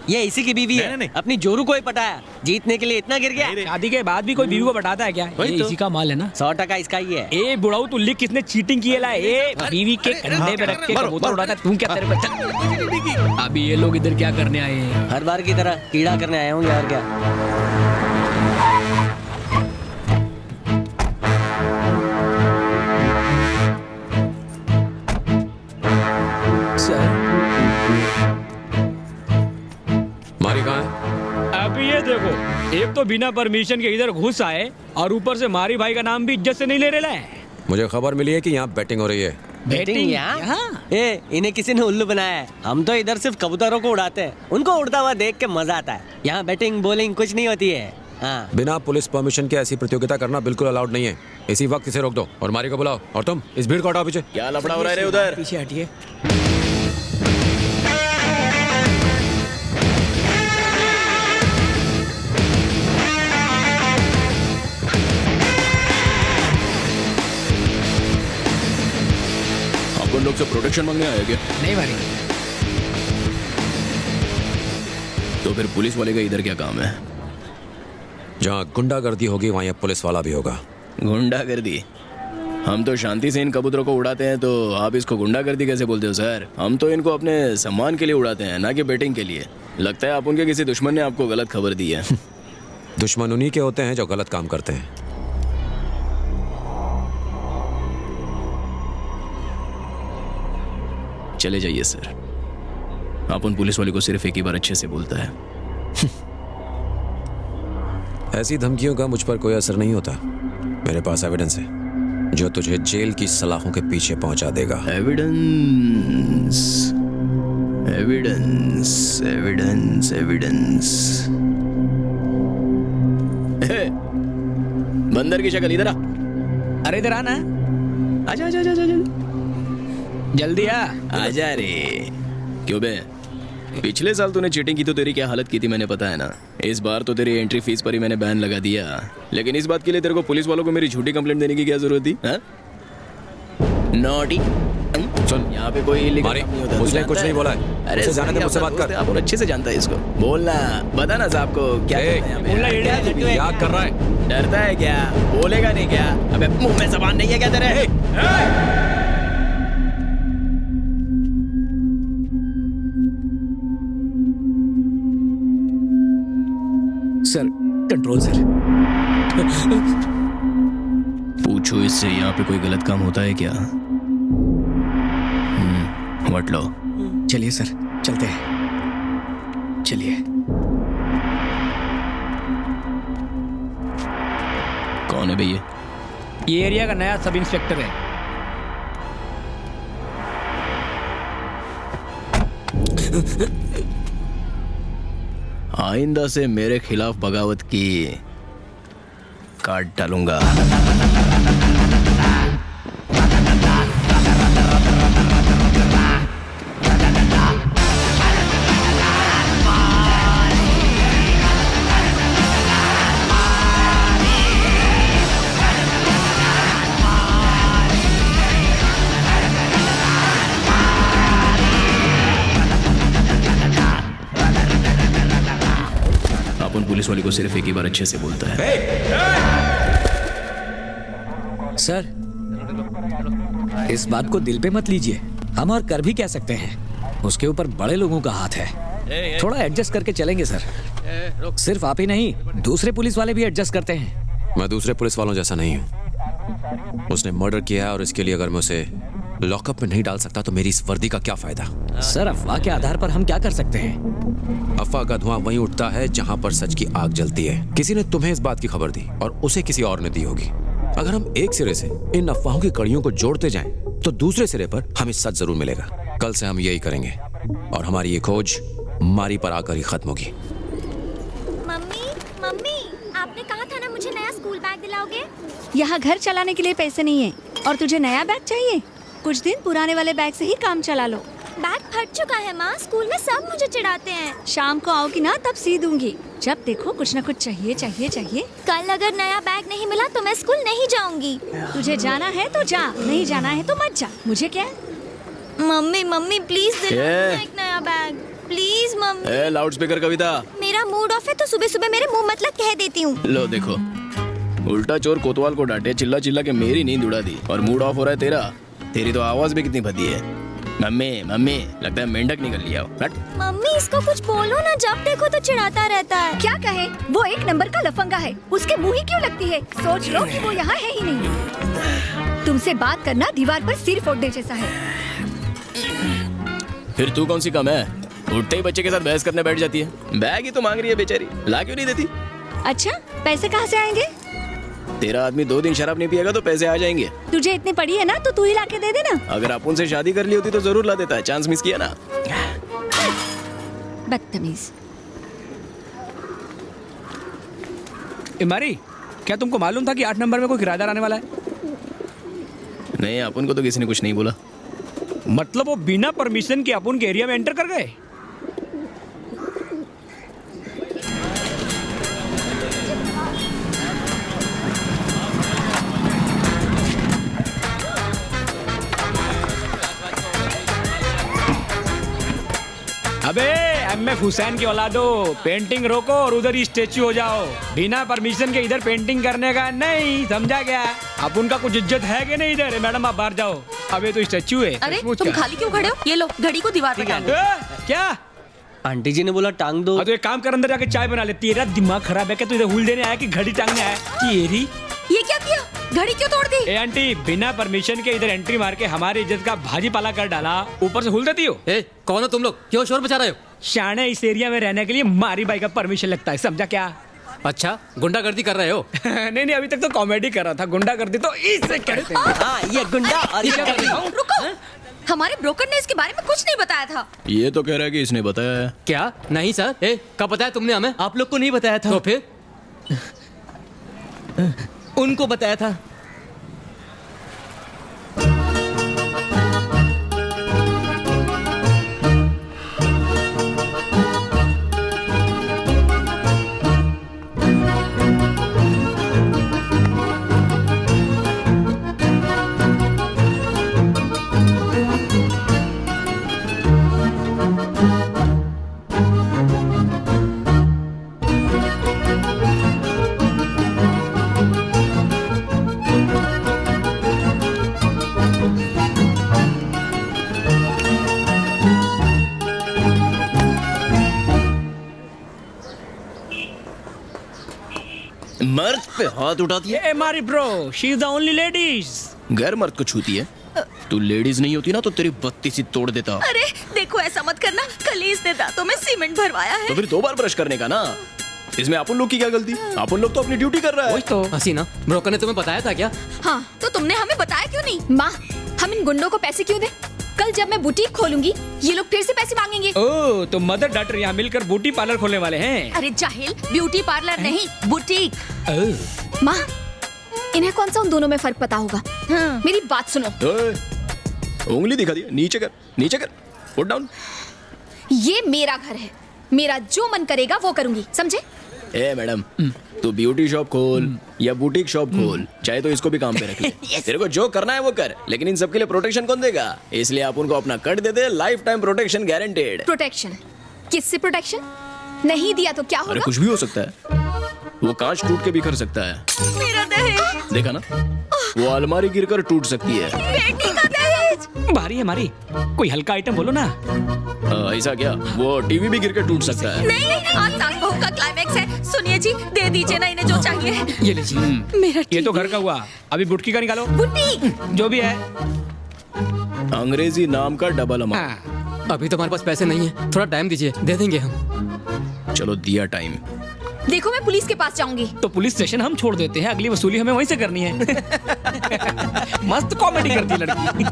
ये इसी की बीवी है। नहीं। अपनी जोरू को ही पटाया, जीतने के लिए इतना गिर गया। शादी के बाद भी कोई बीवी को बताता है क्या? ये इसी का माल है ना। 100% इसका ही है। ए बुढ़ाऊ तू लिख, किसने चीटिंग की है? ला ए बीवी के कंधे पे रख के कबूतर उड़ाता है, तू क्या तेरे बच्चा? अभी ये लोग इधर क्या करने आए हैं? हर बार की तरह कीड़ा करने आए होंगे यार। क्या मारी कहाँ है? अभी ये देखो, एक तो बिना परमिशन के इधर घुस आए और ऊपर से मारी भाई का नाम भी इज्जत से नहीं ले रहा है। मुझे खबर मिली है कि यहाँ बैटिंग हो रही है। बैटिंग यहाँ? ए, इन्हें किसी ने उल्लू बनाया है। हम तो इधर सिर्फ कबूतरों को उड़ाते हैं, उनको उड़ता हुआ देख के मजा आता है। यहाँ बैटिंग बॉलिंग कुछ नहीं होती है। हाँ। बिना पुलिस परमिशन के ऐसी प्रतियोगिता करना बिल्कुल अलाउड नहीं है। इसी वक्त इसे रोक दो और मारी को बुलाओ। और तुम इस भीड़ को हटाओ पीछे। क्या लफड़ा हो रहा है रे उधर? पीछे हटिए। आप उन लोग से प्रोटेक्शन मांगने आए क्या? नहीं मारी। तो फिर पुलिस वाले का इधर क्या काम है? जहाँ गुंडागर्दी होगी वहाँ यहाँ पुलिस वाला भी होगा। गुंडागर्दी? हम तो शांति से इन कबूतरों को उड़ाते हैं, तो आप इसको गुंडागर्दी कैसे बोलते हो सर? हम तो इनको अपने सम्मान के लिए उड़ाते हैं, ना कि बैटिंग के लिए। लगता है आप उनके किसी दुश्मन ने आपको गलत खबर दी है। दुश्मन उन्हीं के होते हैं जो गलत काम करते हैं। चले जाइए सर। आप उन पुलिस वाले को सिर्फ एक ही बार अच्छे से बोलता है। ऐसी धमकियों का मुझ पर कोई असर नहीं होता। मेरे पास एविडेंस है जो तुझे जेल की सलाखों के पीछे पहुंचा देगा। Evidence, evidence, evidence, evidence. बंदर की शक्ल, इधर आ। अरे इधर आना। आजा आजा आजा आजा। जल्दी आ। आजा रे। क्यों बे? पिछले साल तूने चीटिंग की तो तेरी क्या हालत की थी मैंने पता है ना। इस बार तो तेरी एंट्री फीस पर ही मैंने बैन लगा दिया, लेकिन इस बात के लिए तेरे को पुलिस वालों को मेरी झूठी कंप्लेंट देने की क्या जरूरत थी? नॉटी। सुन, यहाँ पे कोई illegal मारी, काम नहीं होता। उसने तू कुछ जानता नहीं है? बोला है। अरे उसे जाने दे, मुझसे बात कर। आप और अच्छे से जानता है इसको। बोलना, बता ना साहब को क्या ए, करना है यहाँ पे? बोलना, ये क्या तू क्या कर रहा है? डरता है क्या? बोलेगा नहीं क्या? अबे मुंह में जबान नहीं है क्या तेरे? Sir control sir. पूछो इससे यहाँ पे कोई गलत काम होता है क्या? वट लो। चलिए सर, चलते हैं। चलिए। कौन है भैया? ये एरिया का नया सब इंस्पेक्टर है। आइंदा से मेरे खिलाफ बगावत की काट डालूंगा। अपन पुलिस वाले को सिर्फ एक ही बार अच्छे से बोलता है। सर इस बात को दिल पे मत लीजिए, हम और कर भी कह सकते हैं। उसके ऊपर बड़े लोगों का हाथ है। थोड़ा एडजस्ट करके चलेंगे सर। सिर्फ आप ही नहीं, दूसरे पुलिस वाले भी एडजस्ट करते हैं। मैं दूसरे पुलिस वालों जैसा नहीं हूँ। उसने मर्डर किया है और इसके लिए अगर मैं उसे लॉकअप में नहीं डाल सकता तो मेरी इस वर्दी का क्या फायदा? सर अफवाह के आधार पर हम क्या कर सकते हैं? अफवाह का धुआं वहीं उठता है जहां पर सच की आग जलती है। किसी ने तुम्हें इस बात की खबर दी और उसे किसी और ने दी होगी। अगर हम एक सिरे से इन अफवाहों की कड़ियों को जोड़ते जाएं, तो दूसरे सिरे पर हमें सच जरूर मिलेगा। कल से हम यही करेंगे और हमारी ये खोज मारी पर आकर ही खत्म होगी। मम्मी, मम्मी, आपने कहा था ना मुझे नया स्कूल बैग दिलाओगे? यहाँ घर चलाने के लिए पैसे नहीं है और तुझे नया बैग चाहिए? कुछ दिन पुराने वाले बैग से ही काम चला लो। बैग फट चुका है माँ, स्कूल में सब मुझे चिढ़ाते हैं। शाम को आओगी ना तब सी दूंगी। जब देखो कुछ न कुछ चाहिए चाहिए चाहिए। कल अगर नया बैग नहीं मिला तो मैं स्कूल नहीं जाऊंगी। तुझे जाना है तो जा, नहीं जाना है तो मत जा। मुझे क्या है? मम्मी मम्मी प्लीज दिलाओ क्या? मुझे एक नया बैग। Please mummy. ए लाउड स्पीकर कविता, मेरा मूड ऑफ है तो सुबह सुबह मेरे मुंह मतलब कह देती हूँ। लो देखो, उल्टा चोर कोतवाल को डांटे, चिल्ला चिल्ला के मेरी नींद उड़ा दी और मूड ऑफ हो रहा है तेरा। तेरी तो आवाज भी कितनी भद्दी है। मम्मी मम्मी, लगता है मेंढक निकल लिया हो। हट। मम्मी इसको कुछ बोलो ना, जब देखो तो चिढ़ाता रहता है। क्या कहे, वो एक नंबर का लफंगा है, उसके मुंह ही क्यों लगती है। सोच लो कि वो यहाँ है ही नहीं। तुमसे बात करना दीवार पर सिर फोड़ने जैसा है। फिर तू कौन सी कम है, उठते ही बच्चे के साथ बहस करने बैठ जाती है। बैग ही तो मांग रही है बेचारी, ला क्यों नहीं देती? अच्छा, पैसे कहाँ से आएंगे? तेरा आदमी 2 दिन शराब नहीं पिएगा तो पैसे आ जाएंगे। तुझे इतनी पड़ी है ना, तो तू ही लाके दे देना। अगर अपन से शादी कर ली होती तो जरूर ला देता है, चांस मिस किया ना। बदतमीज। इमारी, क्या तुमको मालूम था कि 8 नंबर में कोई किराएदार आने वाला है? नहीं, अपन को तो किसी ने कुछ नहीं बोला। मतलब वो बिना परमिशन के अपन के एरिया में एंटर कर गए? अबे एमएफ हुसैन की औलादो, पेंटिंग रोको और उधर ही स्टेच्यू हो जाओ। बिना परमिशन के इधर पेंटिंग करने का नहीं, समझा क्या? अब उनका कुछ इज्जत है कि नहीं इधर? मैडम आप बाहर जाओ, अबे तो स्टेच्यू है। अरे सचमुच तुम क्या? खाली क्यों खड़े हो? ये लो घड़ी को दीवार पे टांगो। क्या? आंटी जी ने बोला टांग दो। तो एक काम कर, अंदर जाके चाय बना ले। तेरा दिमाग खराब है क्या? तू इधर हुल देने आया कि घड़ी टांगने आया? तेरी ये क्या किया? घड़ी क्यों तोड़ दी? ए आंटी, बिना परमिशन के इधर एंट्री मार के हमारी इज्जत का भाजी पाला कर डाला, ऊपर से हुल देती हो। ए, कौन हो तुम लोग? क्यों शोर मचा रहे हो? शाने, इस एरिया में रहने के लिए मारी बाई का परमिशन लगता है, समझा क्या? अच्छा, गुंडागर्दी कर रहे हो? नहीं नहीं, अभी तक तो कॉमेडी कर रहा था। गुंडागर्दी तो इससे कहते हैं। हाँ, ये गुंडा और ये गर्दी। रुको, हमारे ब्रोकर ने इसके बारे में कुछ नहीं बताया था। ये तो कह रहा है कि इसने बताया है। क्या? नहीं सर। ए, कब बताया तुमने हमें? आप लोग को नहीं बताया था। तो फिर उनको बताया था। मर्द पे हाथ उठाती है। ये हमारी bro, she is the only ladies. गैर मर्द को छूती है। तू लेडीज नहीं होती ना तो तेरी बत्ती सी तोड़ देता। अरे देखो, ऐसा मत करना। कल ही इसने दांतों में सीमेंट भरवाया है। तो फिर 2 बार ब्रश करने का ना। इसमें अपन लोग की क्या गलती? अपन लोग तो अपनी ड्यूटी कर रहा है। तो हसीना, ब्रोकर ने तुम्हें बताया था क्या? हाँ, तो तुमने हमें बताया क्यों नहीं? माँ, हम इन गुंडों को पैसे क्यों दें? कल जब मैं बुटीक खोलूंगी, ये लोग फिर से पैसे मांगेंगे। ओ, तो मदर डॉटर यहाँ मिलकर ब्यूटी पार्लर खोलने वाले हैं। अरे जाहिल, ब्यूटी पार्लर नहीं, बुटीक। माँ, इन्हें कौन सा उन दोनों में फर्क पता होगा? हाँ। मेरी बात सुनो। ओए, उंगली दिखा दिया। नीचे कर, नीचे कर, पुट डाउन। ये मेरा घर है, मेरा जो मन करेगा वो करूंगी, समझे? ए मैडम, तू ब्यूटी शॉप खोल या बुटीक शॉप खोल, चाहे तो इसको भी काम पे रख ले। तेरे को जो करना है वो कर, लेकिन इन सब के लिए प्रोटेक्शन कौन देगा? इसलिए आप उनको अपना कट दे दे, lifetime protection guaranteed. Protection? किससे प्रोटेक्शन? नहीं दिया तो क्या अरे होगा? कुछ भी हो सकता है, वो कांच टूट के बिखर सकता है। मेरा दहेज। देखा ना, वो अलमारी गिरकर टूट सकती है। बेटी का दहेज। भारी है हमारी, कोई हल्का आइटम बोलो ना। ऐसा क्या? वो टीवी भी गिरकर टूट सकता है। नहीं नहीं, आज सास बहू का क्लाइमैक्स है। सुनिए जी, दे दीजिए ना इन्हें जो चाहिए। ये लीजिए। मेरा ये तो टीवी। घर का हुआ, अभी बुटकी का निकालो। बुटीक। जो भी है। अंग्रेजी नाम का डबल अमाउंट। हाँ। अभी तो हमारे पास पैसे नहीं है, थोड़ा टाइम दीजिए, दे देंगे हम। चलो दिया टाइम। देखो, मैं पुलिस के पास जाऊंगी। तो पुलिस स्टेशन हम छोड़ देते हैं, अगली वसूली हमें वहीं से करनी है। मस्त कॉमेडी करती है लड़की।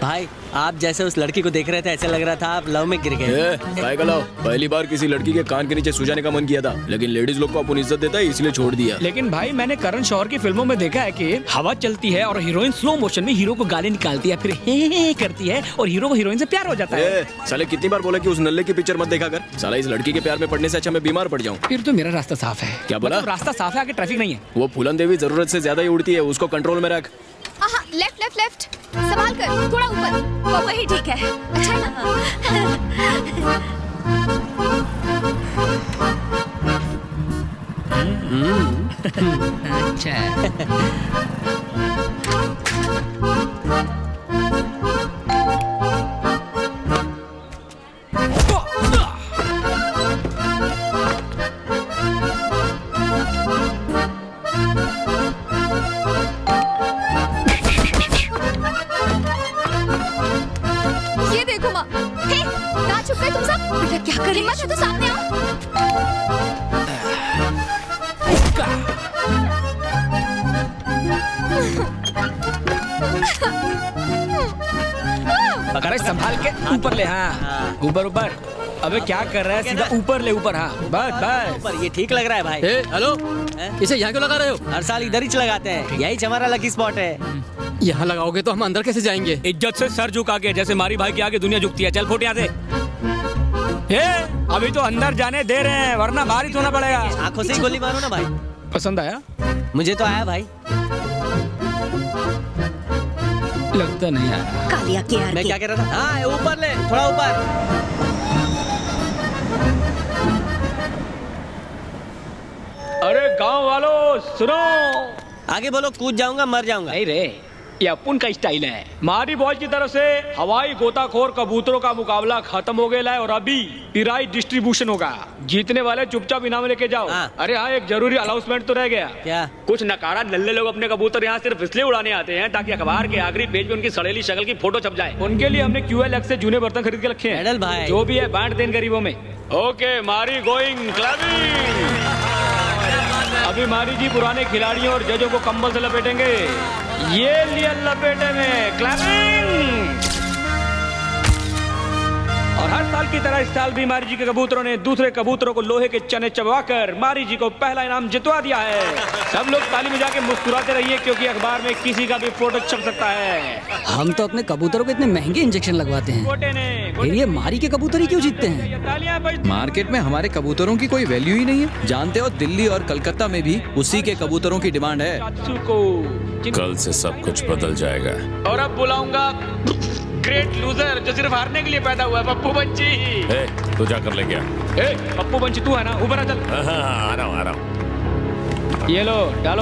भाई आप जैसे उस लड़की को देख रहे थे ऐसा लग रहा था आप लव में गिर गए। काय का लाओ, पहली बार किसी लड़की के कान के नीचे सो जाने का मन किया था, लेकिन लेडीज लोग को अपन इज्जत देता है इसलिए छोड़ दिया। लेकिन भाई मैंने करण जौहर की फिल्मों में देखा है कि हवा चलती है और हीरोइन स्लो मोशन में हीरो को गाली निकालती है, फिर हे करती है और हीरो को हीरोइन से प्यार हो जाता है। साले कितनी बार बोला कि उस नल्ले की पिक्चर मत देखा कर। साला इस लड़की के प्यार में पड़ने से अच्छा मैं बीमार पड़ जाऊं। फिर तो मेरा रास्ता साफ है। क्या बोला? मतलब रास्ता साफ है, आगे ट्रैफिक नहीं है। वो फूलन देवी जरूरत से ज्यादा ही उड़ती है, उसको कंट्रोल में रख। लेफ्ट लेफ्ट लेफ्ट, संभाल कर, थोड़ा ऊपर। वो वही ठीक है। अच्छा है ना? अच्छा ये देखो माँ। हे, कहाँ छुप गए तुम सब? बेटा क्या कर रही है? तो सामने आओ। अरे संभाल के ऊपर ले। हाँ ऊपर ऊपर। अबे क्या कर रहा है? सीधा ऊपर ले, ऊपर। हाँ बस बस। पर ये ठीक लग रहा है भाई। हेलो, इसे यहाँ क्यों लगा रहे हो? हर साल इधर ही लगाते हैं, यही हमारा लकी स्पॉट है। यहाँ लगाओगे तो हम अंदर कैसे जाएंगे? इज्जत से सर झुका के, जैसे मारी भाई के आगे दुनिया झुकती है। चल फुट यहाँ से। अभी तो अंदर जाने दे रहे हैं, वरना बाहर ही होना पड़ेगा। आंखों से ही गोली मारो ना भाई। पसंद आया? मुझे तो आया भाई। लगता नहीं आया। कालिया के यार मैं क्या कह रहा था? हाँ ऊपर ले, थोड़ा ऊपर। अरे गांव वालों सुनो। आगे बोलो, कूद जाऊंगा मर जाऊंगा। नहीं रे, ये अपुन का स्टाइल है। मारी बॉयज की तरफ से हवाई गोताखोर कबूतरों का मुकाबला खत्म हो गया है और अभी पिराई डिस्ट्रीब्यूशन होगा। जीतने वाले चुपचाप इनाम लेके जाओ। हाँ। अरे हाँ, एक जरूरी अनाउंसमेंट तो रह गया। क्या? कुछ नकारा नल्ले लोग अपने कबूतर यहाँ सिर्फ इसलिए उड़ाने आते हैं ताकि अखबार के आखिरी पेज पे उनकी सड़ेली शक्ल की फोटो छप जाए। उनके लिए हमने QLX से जूने बर्तन खरीद के रखे हैं। मेडल भाई। जो भी है बांट दें गरीबों में। ओके मारी गोइंग क्लबिंग। अभी मारी जी पुराने खिलाड़ियों और जजों को कंबल से लपेटेंगे। ये लिया लपेटे में क्लैपिंग। और हर साल की तरह इस साल भी मारी जी के कबूतरों ने दूसरे कबूतरों को लोहे के चने चबवाकर मारी जी को पहला इनाम जितवा दिया है। सब लोग ताली बजा के मुस्कुराते रहिए क्योंकि अखबार में किसी का भी फोटो छप सकता है। हम तो अपने कबूतरों को इतने महंगे इंजेक्शन लगवाते हैं, गोटे ने फिर ये मारी के कबूतर ही क्यों जीतते हैं? तालियां बज। मार्केट में हमारे कबूतरों की कोई वैल्यू ही नहीं है। जानते हो दिल्ली और कलकत्ता में भी उसी के कबूतरों की डिमांड है। कल से सब कुछ बदल जाएगा। और अब बुलाऊंगा ग्रेट लूजर जो सिर्फ हारने के लिए पैदा हुआ है, पप्पू बंची। तू जा कर ले गया। पप्पू बंची तू है ना? ऊपर आ चल। आ रहा हूँ। ये लो डालो।